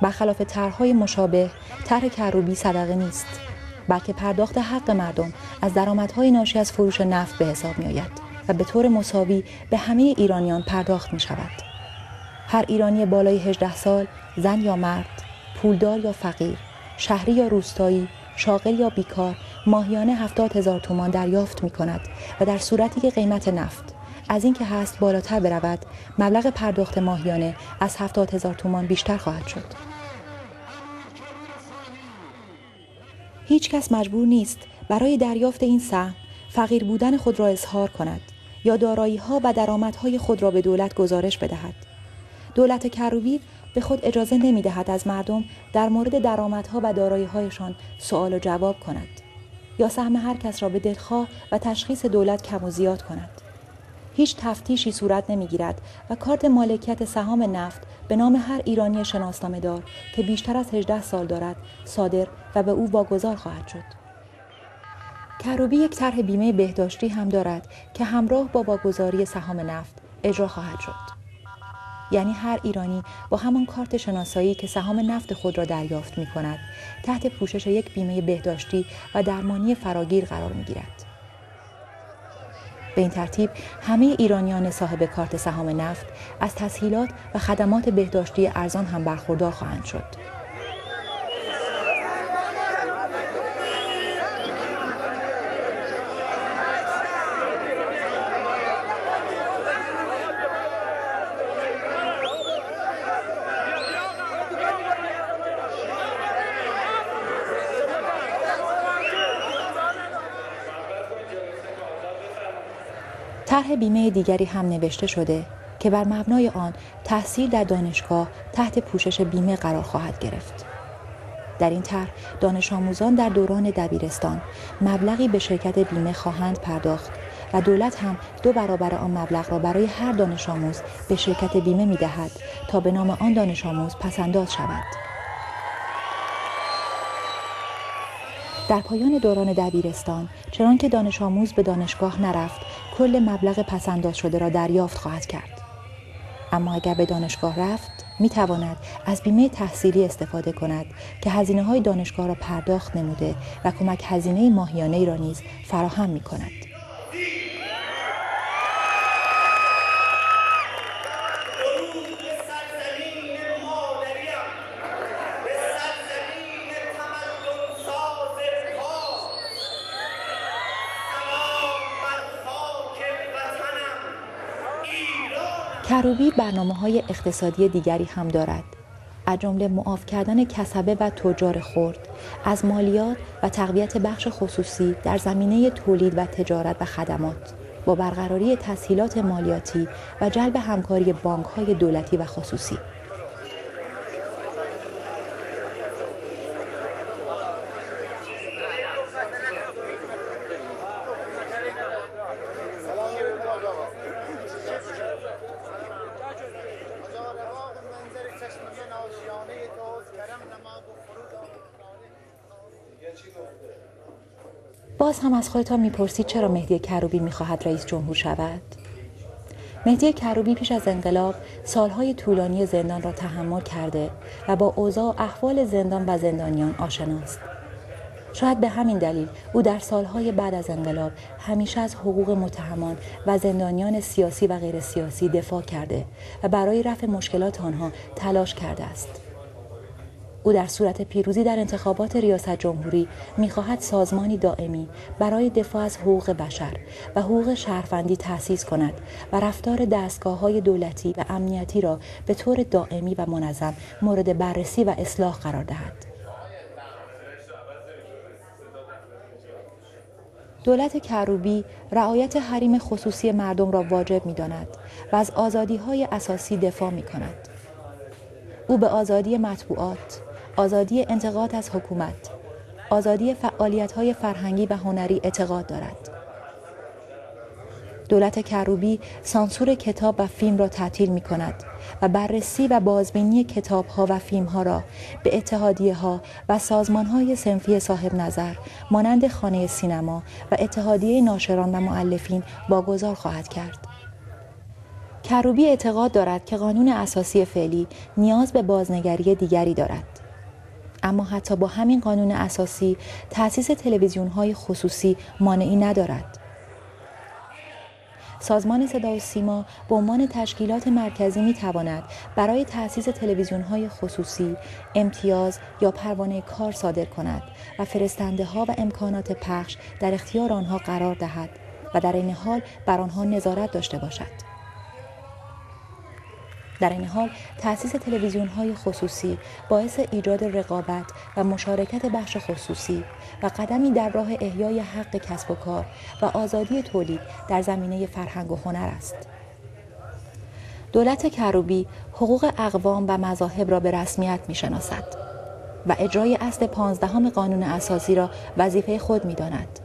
برخلاف طرح‌های مشابه، طرح کروبی صدقه نیست، بلکه پرداخت حق مردم از درآمدهای ناشی از فروش نفت به حساب می‌آید و به طور مساوی به همه ایرانیان پرداخت می‌شود. هر ایرانی بالای 18 سال، زن یا مرد، پولدار یا فقیر، شهری یا روستایی، شاغل یا بیکار، ماهیانه 70,000 تومان دریافت می‌کند و در صورتی که قیمت نفت از این که هست بالاتر برود، مبلغ پرداخت ماهیانه از 70,000 تومان بیشتر خواهد شد. هیچ کس مجبور نیست برای دریافت این سهم فقیر بودن خود را اظهار کند یا دارایی‌ها و درآمدهای خود را به دولت گزارش بدهد. دولت کروبی به خود اجازه نمی‌دهد از مردم در مورد درآمدها و دارایی‌هایشان سوال و جواب کند یا سهم هر کس را به دلخواه و تشخیص دولت کم و زیاد کند. هیچ تفتیشی صورت نمی‌گیرد و کارت مالکیت سهام نفت به نام هر ایرانی شناسنامه‌دار که بیشتر از 18 سال دارد صادر و به او واگذار خواهد شد. کروبی یک طرح بیمه بهداشتی هم دارد که همراه با واگذاری سهام نفت اجرا خواهد شد. یعنی هر ایرانی با همان کارت شناسایی که سهام نفت خود را دریافت می‌کند، تحت پوشش یک بیمه بهداشتی و درمانی فراگیر قرار می‌گیرد. به این ترتیب همه ایرانیان صاحب کارت سهام نفت از تسهیلات و خدمات بهداشتی ارزان هم برخوردار خواهند شد. طرح بیمه دیگری هم نوشته شده که بر مبنای آن تحصیل در دانشگاه تحت پوشش بیمه قرار خواهد گرفت. در این طرح دانش آموزان در دوران دبیرستان مبلغی به شرکت بیمه خواهند پرداخت و دولت هم 2 برابر آن مبلغ را برای هر دانش آموز به شرکت بیمه می‌دهد تا به نام آن دانش آموز پس‌انداز شود. در پایان دوران دبیرستان چنان که دانش آموز به دانشگاه نرفت، کل مبلغ پس‌انداز شده را دریافت خواهد کرد. اما اگر به دانشگاه رفت، می‌تواند از بیمه تحصیلی استفاده کند که هزینه‌های دانشگاه را پرداخت نموده و کمک هزینه ماهیانه‌ای را نیز فراهم می‌کند. کروبی برنامه‌های اقتصادی دیگری هم دارد، از جمله معاف کردن کسبه و تجار خرد از مالیات و تقویت بخش خصوصی در زمینه تولید و تجارت و خدمات با برقراری تسهیلات مالیاتی و جلب همکاری بانک‌های دولتی و خصوصی. باز هم از خودتان میپرسید چرا مهدی کروبی میخواهد رئیس جمهور شود؟ مهدی کروبی پیش از انقلاب سالهای طولانی زندان را تحمل کرده و با اوضاع و احوال زندان و زندانیان آشناست. شاید به همین دلیل او در سالهای بعد از انقلاب همیشه از حقوق متهمان و زندانیان سیاسی و غیر سیاسی دفاع کرده و برای رفع مشکلات آنها تلاش کرده است. او در صورت پیروزی در انتخابات ریاست جمهوری می‌خواهد سازمانی دائمی برای دفاع از حقوق بشر و حقوق شهروندی تأسیس کند و رفتار دستگاه‌های دولتی و امنیتی را به طور دائمی و منظم مورد بررسی و اصلاح قرار دهد. دولت کروبی رعایت حریم خصوصی مردم را واجب می‌داند و از آزادی‌های اساسی دفاع می‌کند. او به آزادی مطبوعات، آزادی انتقاد از حکومت، آزادی فعالیت‌های فرهنگی و هنری اعتقاد دارد. دولت کروبی سانسور کتاب و فیلم را تعطیل می‌کند و بررسی و بازبینی کتاب‌ها و فیلم‌ها را به اتحادیه‌ها و سازمان‌های صنفی صاحب نظر مانند خانه سینما و اتحادیه ناشران و مؤلفین واگذار خواهد کرد. کروبی اعتقاد دارد که قانون اساسی فعلی نیاز به بازنگری دیگری دارد. اما حتی با همین قانون اساسی تأسیس تلویزیون‌های خصوصی مانعی ندارد. سازمان صدا و سیما به عنوان تشکیلات مرکزی می‌تواند برای تأسیس تلویزیون‌های خصوصی امتیاز یا پروانه کار صادر کند و فرستنده‌ها و امکانات پخش در اختیار آنها قرار دهد و در این حال بر آنها نظارت داشته باشد. در این حال تأسیس تلویزیون‌های خصوصی باعث ایجاد رقابت و مشارکت بخش خصوصی و قدمی در راه احیای حق کسب و کار و آزادی تولید در زمینه فرهنگ و هنر است. دولت کروبی حقوق اقوام و مذاهب را به رسمیت می‌شناسد و اجرای اصل 15 قانون اساسی را وظیفه خود می‌داند.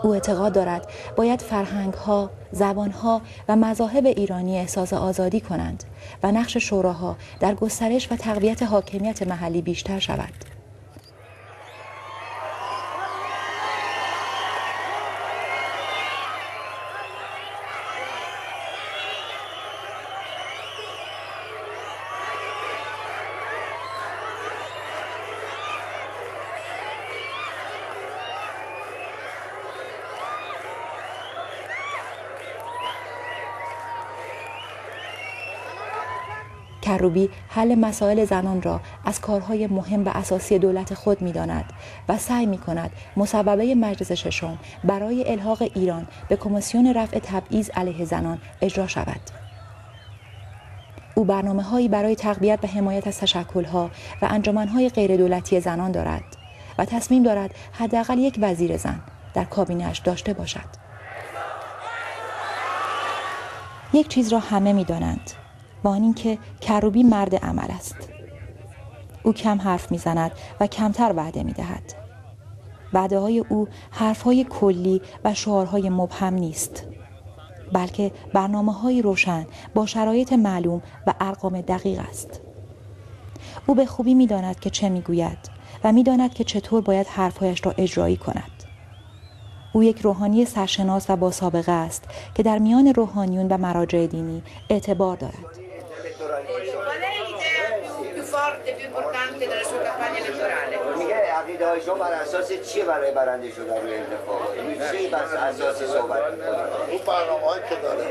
او اعتقاد دارد باید فرهنگ‌ها، زبان‌ها و مذاهب ایرانی احساس آزادی کنند و نقش شوراها در گسترش و تقویت حاکمیت محلی بیشتر شود. کروبی حل مسائل زنان را از کارهای مهم و اساسی دولت خود می‌داند و سعی می‌کند مصوبه مجلس ششم برای الحاق ایران به کمیسیون رفع تبعیض علیه زنان اجرا شود. او برنامه‌هایی برای تقویت و حمایت از تشکل‌ها و انجمن‌های غیردولتی زنان دارد و تصمیم دارد حداقل یک وزیر زن در کابینه‌اش داشته باشد. یک چیز را همه می‌دانند، با اینکه کروبی مرد عمل است. او کم حرف می‌زند و کمتر وعده می‌دهد. وعده‌های او حرف‌های کلی و شعارهای مبهم نیست، بلکه برنامه‌های روشن با شرایط معلوم و ارقام دقیق است. او به خوبی می‌داند که چه می‌گوید و می‌داند که چطور باید حرف‌هایش را اجرایی کند. او یک روحانی سرشناس و با سابقه است که در میان روحانیون و مراجع دینی اعتبار دارد. عقیده های شما بر اساس چیه برای برنده شدن روی انتخاب؟ چی بر اساسی صحبت می‌کنید؟ اون برنامه‌هایی که داره.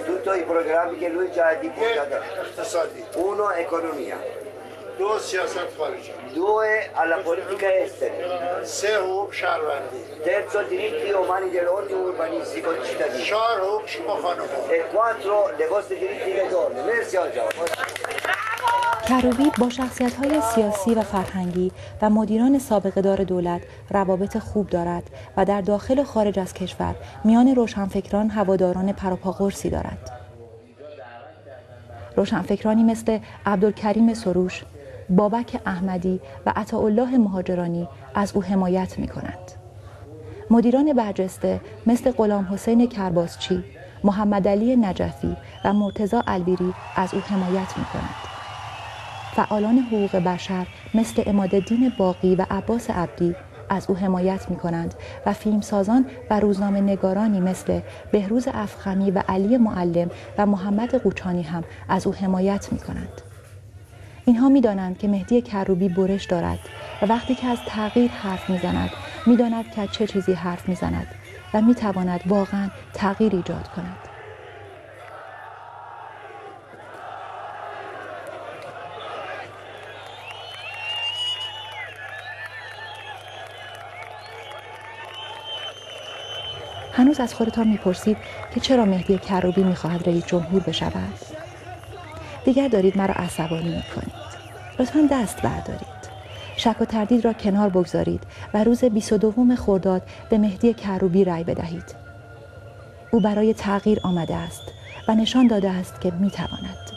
Tutto i programmi che lui già ha divulgato. اقتصادی. Uno, economia. دو، سیاست خارجی. Due, alla politica estera. سه، حقوق شهروندی. Terzo, diritti umani dell'ordine urbanistico cittadino. چهار، حقوق شما خانم‌ها. E quattro, le vostre diritti delle donne. Merci oggi. کروبی با شخصیت‌های سیاسی و فرهنگی و مدیران سابقه‌دار دولت روابط خوب دارد و در داخل و خارج از کشور میان روشنفکران هواداران پروپاقرصی دارد. روشنفکرانی مثل عبدالکریم سروش، بابک احمدی و عطاالله مهاجرانی از او حمایت می‌کنند. مدیران برجسته مثل غلام حسین کرباسچی، محمد علی نجفی و مرتضی البیری از او حمایت می‌کنند. فعالان حقوق بشر مثل عمادالدین باقی و عباس عبدی از او حمایت می‌کنند و فیلمسازان و روزنامه نگارانی مثل بهروز افخمی و علی معلم و محمد قوچانی هم از او حمایت می‌کنند. اینها می‌دانند که مهدی کروبی برش دارد و وقتی که از تغییر حرف می‌زند می‌داند که چه چیزی حرف می‌زند و می‌تواند واقعاً تغییر ایجاد کند. هنوز از خودتان میپرسید که چرا مهدی کروبی میخواهد رئیس جمهور بشود؟ دیگر دارید مرا عصبانی میکنید. لطفاً دست بردارید. شک و تردید را کنار بگذارید و روز 22 خرداد به مهدی کروبی رأی بدهید. او برای تغییر آمده است و نشان داده است که میتواند.